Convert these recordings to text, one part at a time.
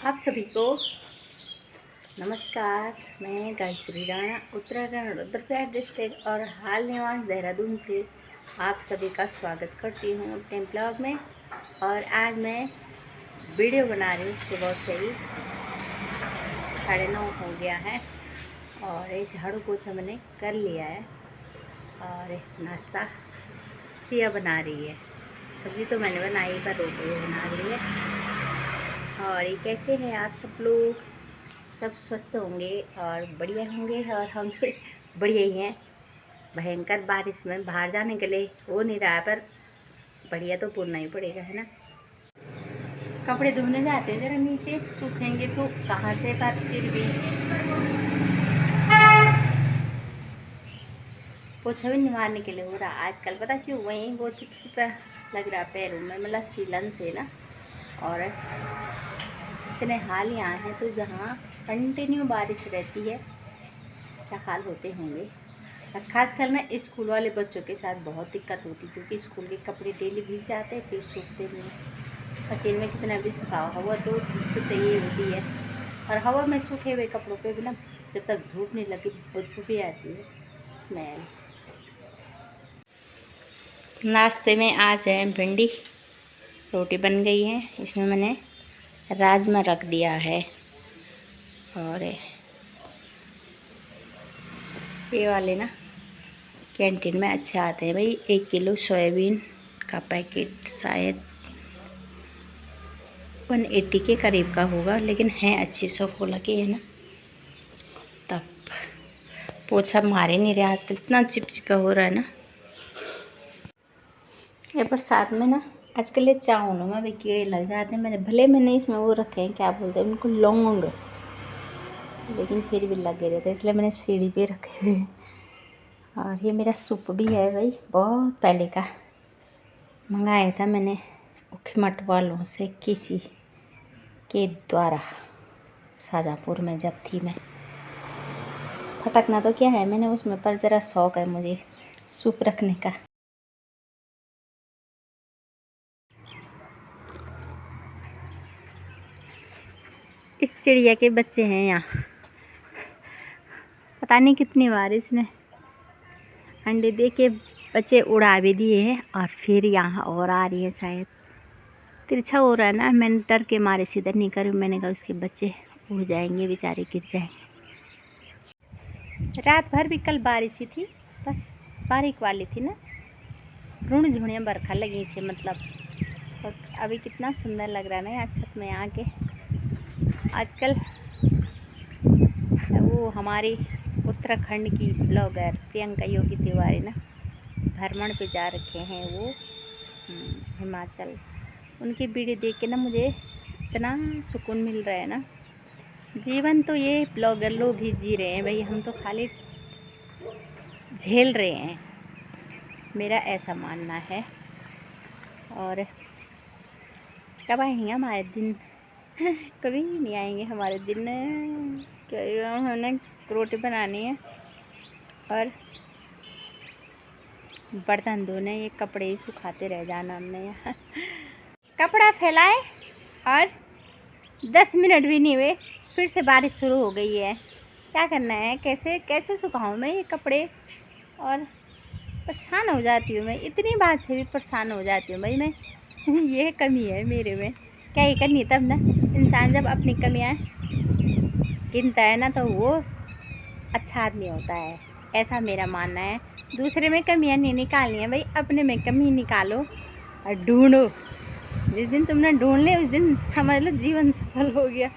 आप सभी को नमस्कार। मैं गायत्री राणा उत्तराखंड रुद्रप्रयाग डिस्ट्रिक्ट और हाल निवास देहरादून से आप सभी का स्वागत करती हूँ अपने ब्लॉग में। और आज मैं वीडियो बना रही हूँ सुबह से ही 9:30 हो गया है और एक झाड़ू पोछा मैंने कर लिया है और एक नाश्ता सिया बना रही है। सब्ज़ी तो मैंने बनाई पर रोटी बना रही है। और ये कैसे हैं आप सब लोग? सब स्वस्थ होंगे और बढ़िया होंगे और हम भी बढ़िया ही हैं। भयंकर बारिश में बाहर जाने के लिए हो नहीं रहा है पर बढ़िया तो पूरना ही पड़ेगा, है ना। कपड़े धोने जाते हैं ज़रा नीचे, सूखेंगे तो कहाँ से, पर फिर भी पोछा भी नहीं मारने के लिए हो रहा आजकल। पता क्यों? वहीं वो चिपचिपा लग रहा पैरों में, मतलब सीलन से ना। और इतने हाल यहाँ हैं तो जहाँ कंटिन्यू बारिश रहती है क्या हाल होते होंगे। और खासकर ना स्कूल वाले बच्चों के साथ बहुत दिक्कत होती, क्योंकि स्कूल के कपड़े डेली भीग जाते हैं फिर सूखते नहीं। मशीन में कितना भी सुखाओ, हवा तो चाहिए होती है। और हवा में सूखे हुए कपड़ों पे भी ना जब तक धूप नहीं लगी बदबू भी आती है, स्मेल। नाश्ते में आज है भिंडी, रोटी बन गई है। इसमें मैंने राजमा रख दिया है और ये वाले ना कैंटीन में अच्छे आते हैं भाई। 1 किलो सोयाबीन का पैकेट शायद 180 के करीब का होगा, लेकिन है अच्छी, 100 के है ना। तब पोछा मारे नहीं रहे आजकल, इतना चिपचिपा हो रहा है ना। ये बरसात में ना आजकल ये चावलों में भी कीड़े लग जाते हैं। मैंने इसमें वो रखे हैं, क्या बोलते हैं उनको, लौंग, लेकिन फिर भी लगे रहते हैं, इसलिए मैंने सीढ़ी पे रखे हुए हैं। और ये मेरा सूप भी है भाई, बहुत पहले का मंगाया था मैंने उखीमठ वालों से, किसी के द्वारा, शाहजहाँपुर में जब थी मैं। फटकना तो क्या है मैंने उसमें, पर ज़रा शौक़ है मुझे सूप रखने का। इस चिड़िया के बच्चे हैं यहाँ, पता नहीं कितनी बार इसने अंडे दे के बच्चे उड़ा भी दिए हैं और फिर यहाँ और आ रही है। शायद तिरछा हो रहा है ना, मैंने डर के मारे सीधा नहीं करी। मैंने कहा उसके बच्चे उड़ जाएंगे, बेचारे गिर जाएंगे। रात भर भी कल बारिश ही थी, बस बारीक वाली थी ना, ऋण झुणियाँ बरखा लगी से मतलब। और अभी कितना सुंदर लग रहा है ना यहाँ छत में आके। आजकल वो हमारी उत्तराखंड की ब्लॉगर प्रियंका योगी तिवारी ना भ्रमण पे जा रखे हैं वो हिमाचल। उनकी वीडियो देख के ना मुझे इतना सुकून मिल रहा है ना। जीवन तो ये ब्लॉगर लोग ही जी रहे हैं भाई, हम तो खाली झेल रहे हैं, मेरा ऐसा मानना है। और कब आएंगे हमारे दिन? कभी नहीं आएंगे हमारे दिन। क्या हमने रोटी बनानी है और बर्तन धोने, ये कपड़े ही सुखाते रह जाना हमने यहाँ। कपड़ा फैलाए और 10 मिनट भी नहीं हुए फिर से बारिश शुरू हो गई है। क्या करना है, कैसे कैसे सुखाऊं मैं ये कपड़े? और परेशान हो जाती हूँ मैं, इतनी बात से भी परेशान हो जाती हूँ भाई मैं। ये कमी है मेरे में, क्या ही करनी। तब ना इंसान जब अपनी कमियाँ गिनता है ना तो वो अच्छा आदमी होता है, ऐसा मेरा मानना है। दूसरे में कमियाँ नहीं निकालनी है भाई, अपने में कमी निकालो और ढूंढो। जिस दिन तुमने ढूंढ ले उस दिन समझ लो जीवन सफल हो गया।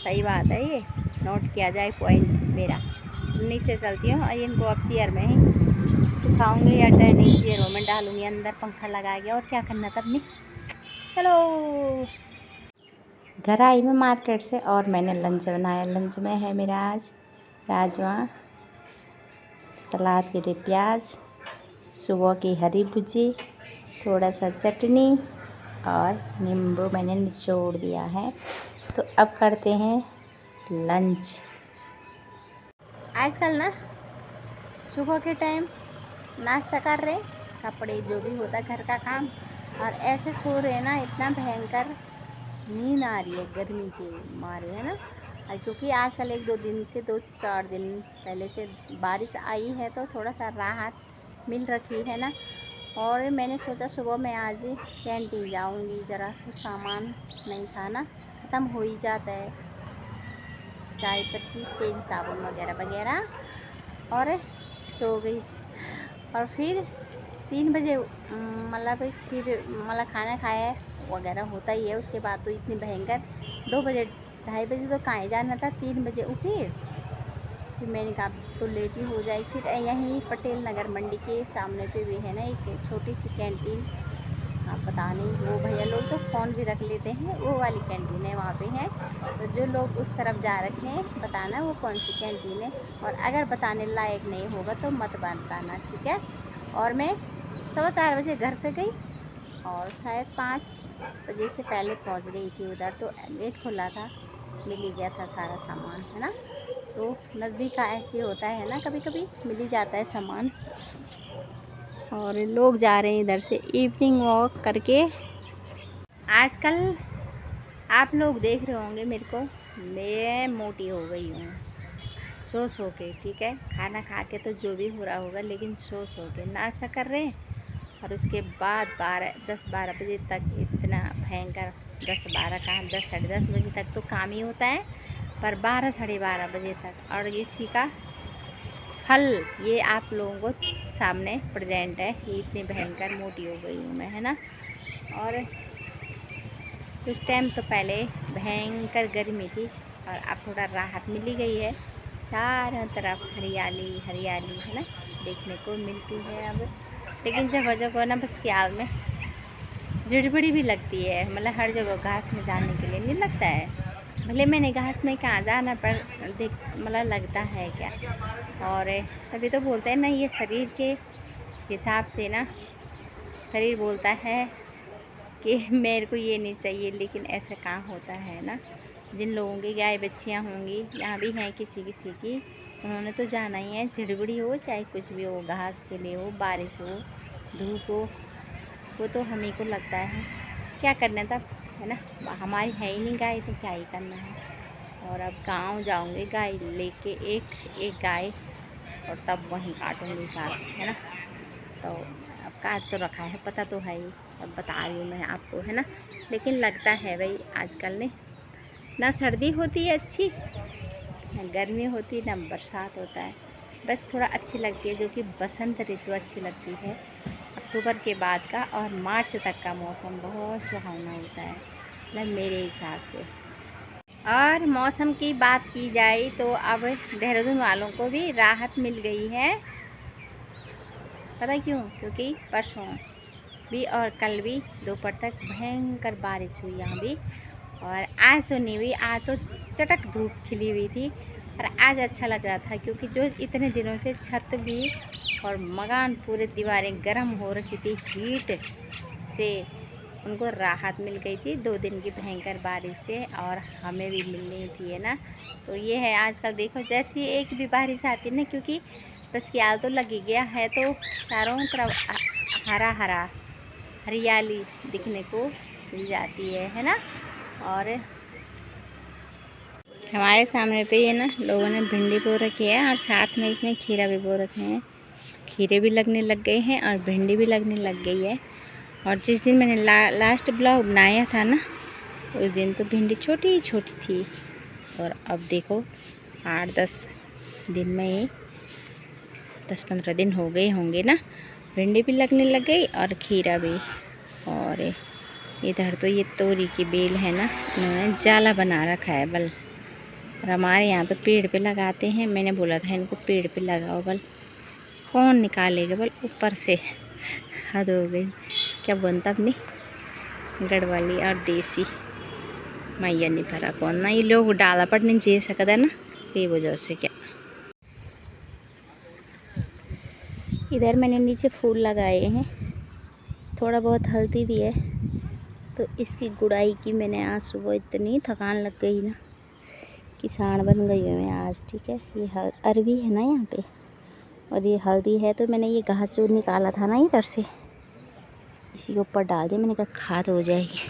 सही बात है, ये नोट किया जाए पॉइंट मेरा। नीचे चलती हूँ और इनको अब चेयर में ही सुखाऊंगी या डाइनिंग चेयरों में डालूंगी, अंदर पंखा लगा गया। और क्या करना तब नहीं। चलो घर आई मैं मार्केट से और मैंने लंच बनाया। लंच में है मेरा आज राजमा, सलाद के लिए प्याज, सुबह की हरी भुजी, थोड़ा सा चटनी और नींबू मैंने निचोड़ दिया है। तो अब करते हैं लंच। आजकल ना सुबह के टाइम नाश्ता कर रहे, कपड़े जो भी होता घर का काम, और ऐसे सो रहे ना, इतना भयंकर नींद आ रही है गर्मी के मारे, है ना। और क्योंकि आजकल 1-2 दिन से 2-4 दिन पहले से बारिश आई है तो थोड़ा सा राहत मिल रखी है ना। और मैंने सोचा सुबह मैं आज कैंटीन जाऊंगी, ज़रा कुछ सामान नहीं था ना, ख़त्म हो ही जाता है, चाय पत्ती, तेल, साबुन वगैरह वगैरह। और सो गई। और फिर 3 बजे मतलब फिर खाना खाया वगैरह होता ही है। उसके बाद तो इतनी भयंकर 2 बजे 2:30 बजे तो कहाँ जाना था, 3 बजे उठी। फिर मैंने कहा तो लेट ही हो जाए। फिर यहीं पटेल नगर मंडी के सामने पे भी है ना एक छोटी सी कैंटीन, हाँ पता नहीं, वो भैया लोग तो फ़ोन भी रख लेते हैं, वो वाली कैंटीन है वहाँ पे है। तो जो लोग उस तरफ जा रखे हैं बताना वो कौन सी कैंटीन है, और अगर बताने लायक नहीं होगा तो मत बताना, ठीक है। और मैं 4:15 बजे घर से गई और शायद 5 बजे से पहले पहुँच गई थी उधर। तो गेट खुला था, मिल ही गया था सारा सामान, है ना। तो नज़दीक का ऐसे होता है ना, कभी कभी मिल ही जाता है सामान। और लोग जा रहे हैं इधर से इवनिंग वॉक करके। आजकल आप लोग देख रहे होंगे मेरे को, मैं मोटी हो गई हूँ सो के, ठीक है। खाना खा के तो जो भी हो रहा होगा, लेकिन सो के नाश्ता कर रहे हैं। और उसके बाद 10-12 बजे तक इतना भयंकर, 10-12 कहाँ, 10 साढ़े 10 बजे तक तो काम ही होता है, पर 12 साढ़े 12 बजे तक। और इसी का फल ये आप लोगों को सामने प्रेजेंट है। ये इतनी भयंकर मोटी हो गई हूँ मैं, है ना। और कुछ टाइम तो पहले भयंकर गर्मी थी और अब थोड़ा राहत मिली गई है। चारों तरफ हरियाली हरियाली, है ना, देखने को मिलती है अब। लेकिन जगह जगह ना बस सियाल में गड़बड़ी भी लगती है, मतलब हर जगह घास में जाने के लिए नहीं लगता है। भले मैंने घास में कहाँ जाना, पर देख मतलब लगता है क्या। और तभी तो बोलते हैं ना, ये शरीर के हिसाब से ना, शरीर बोलता है कि मेरे को ये नहीं चाहिए, लेकिन ऐसा कहाँ होता है ना। जिन लोगों की गाय बच्चियाँ होंगी, यहाँ भी हैं किसी किसी की, उन्होंने तो जाना ही है, झिड़बड़ी हो चाहे कुछ भी हो, घास के लिए हो, बारिश हो, धूप हो, वो तो हम ही को लगता है। क्या करना तब, है ना। हमारी है ही नहीं गाय तो क्या ही करना है। और अब गांव जाऊंगी गाय लेके, एक गाय, और तब वहीं काटूंगी घास, है ना। तो अब काट तो रखा है, पता तो है ही, अब बता रही हूँ मैं आपको, है ना। लेकिन लगता है भाई आजकल ने ना सर्दी होती है अच्छी, ना गर्मी होती, ना बरसात होता है। बस थोड़ा अच्छी लगती है, जो कि बसंत ऋतु अच्छी लगती है, अक्टूबर के बाद का और मार्च तक का मौसम बहुत सुहावना होता है, मतलब मेरे हिसाब से। और मौसम की बात की जाए तो अब देहरादून वालों को भी राहत मिल गई है। पता क्यों? क्योंकि परसों भी और कल भी दोपहर तक भयंकर बारिश हुई यहाँ भी। और आज तो नहीं हुई, आज तो चटक धूप खिली हुई थी। और आज अच्छा लग रहा था, क्योंकि जो इतने दिनों से छत भी और मकान पूरे दीवारें गर्म हो रखी थी हीट से, उनको राहत मिल गई थी 2 दिन की भयंकर बारिश से, और हमें भी मिलनी थी, है ना। तो ये है आजकल देखो, जैसी एक भी बारिश आती ना, क्योंकि बस ख्याल तो लग ही गया है, तो चारों तरफ हरा हरा हरियाली दिखने को मिल जाती है ना। और हमारे सामने पे ये ना लोगों ने भिंडी बो रखी है, और साथ में इसमें खीरा भी बो रखे हैं। खीरे भी लगने लग गए हैं और भिंडी भी लगने लग गई है। और जिस दिन मैंने लास्ट ब्लॉग बनाया था ना, उस दिन तो भिंडी छोटी छोटी थी, और अब देखो 8-10 दिन में ही 10-15 दिन हो गए होंगे ना, भिंडी भी लगने लग गई और खीरा भी। और इधर तो ये तोरी की बेल है ना, इन्होंने जाला बना रखा है बल। और हमारे यहाँ तो पेड़ पे लगाते हैं, मैंने बोला था इनको पेड़ पे लगाओ, बल कौन निकालेगा बल ऊपर से। हद हो गई, क्या बनता अपनी गढ़वाली और देसी मैया नहीं भरा कौन ना, ये लोग डाला पट नहीं जी सकता ना, ये वजह से। क्या इधर मैंने नीचे फूल लगाए हैं, थोड़ा बहुत हल्दी भी है, तो इसकी गुड़ाई की मैंने आज सुबह। इतनी थकान लग गई ना, किसान बन गई हूँ मैं आज, ठीक है। ये अरवी है ना यहाँ पे, और ये हल्दी है, तो मैंने ये घास जो निकाला था ना इधर से, इसी के ऊपर डाल दिया, मैंने कहा खाद हो जाएगी।